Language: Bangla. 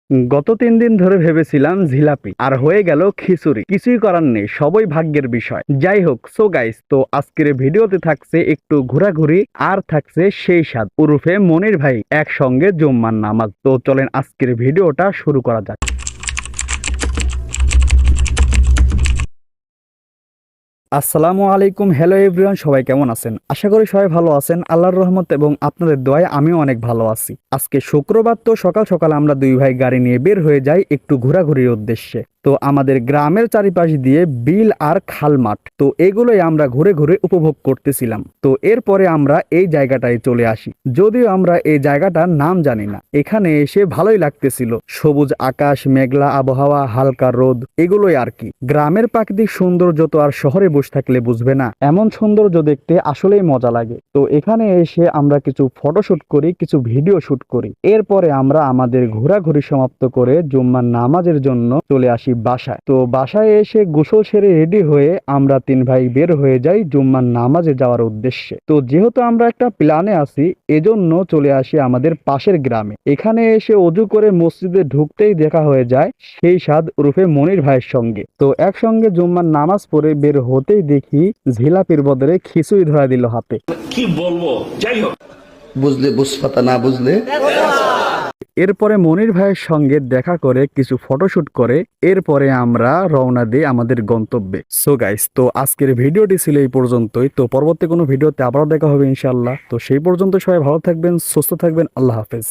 গত ৩ দিন ধরে ভেবেছিলাম জিলাপি আর হয়ে গেল খিচুড়ি। কিছুই করার নেই, সবই ভাগ্যের বিষয়। যাই হোক, সো গাইস, তো আজকের ভিডিওতে থাকছে একটু ঘোরাঘুরি আর থাকছে সেই স্বাদ উরুফে মনির ভাই একসঙ্গে জুম্মার নামাজ। তো চলেন আজকের ভিডিওটা শুরু করা যাক। আসসালামু আলাইকুম, হ্যালো এভরিওয়ান, সবাই কেমন আছেন? আশা করি সবাই ভালো আছেন আল্লাহর রহমত এবং আপনাদের দোয়ায় আমিও অনেক ভালো আছি। আজকে শুক্রবার, তো সকাল সকাল আমরা দুই ভাই গাড়ি নিয়ে বের হয়ে যাই একটু ঘোরাঘুরির উদ্দেশ্যে। তো আমাদের গ্রামের চারিপাশ দিয়ে বিল আর খাল মাঠ, তো এগুলোই আমরা ঘুরে ঘুরে উপভোগ করতেছিলাম। তো এরপরে আমরা এই জায়গাটায় চলে আসি, যদিও আমরা এই জায়গাটার নাম জানি না। এখানে এসে ভালোই লাগতেছিল, সবুজ আকাশ, মেঘলা আবহাওয়া, হালকা রোদ, এগুলোই আর কি। গ্রামের প্রাকৃতিক সৌন্দর্য তো আর শহরে বসে থাকলে বুঝবে না, এমন সৌন্দর্য দেখতে আসলেই মজা লাগে। তো এখানে এসে আমরা কিছু ফটোশুট করি, কিছু ভিডিও শুট করি। এরপরে আমরা আমাদের ঘোরাঘুরি সমাপ্ত করে জুম্মার নামাজের জন্য চলে আসি বাসায়। তো বাসায় এসে গোসল সেরে রেডি হয়ে আমরা 3 ভাই বের হয়ে যাই জুম্মার নামাজে যাওয়ার উদ্দেশ্যে। তো যেহেতু আমরা একটা প্ল্যানে আছি, এজন্য চলে আসি আমাদের পাশের গ্রামে। এখানে এসে অজু করে মসজিদে ঢুকতেই দেখা হয়ে যায় সেই স্বাদ উরুফে মনির ভাইয়ের সঙ্গে। তো একসঙ্গে জুম্মার নামাজ পড়ে বের হতেই দেখি ঝিলাপির বদলে খিচুড়ি ধরা দিল হাতে। কি বলবো, যাই হোক, বুঝলে বুঝপাতা, না বুঝলে এরপরে মনির ভাইয়ের সঙ্গে দেখা করে কিছু ফটোশুট করে এরপরে আমরা রওনা দিই আমাদের গন্তব্যে। সো গাইস, তো আজকের ভিডিওটি ছিল এই পর্যন্তই। তো পরবর্তী কোনো ভিডিওতে আবারও দেখা হবে ইনশাআল্লাহ। তো সেই পর্যন্ত সবাই ভালো থাকবেন, সুস্থ থাকবেন, আল্লাহ হাফেজ।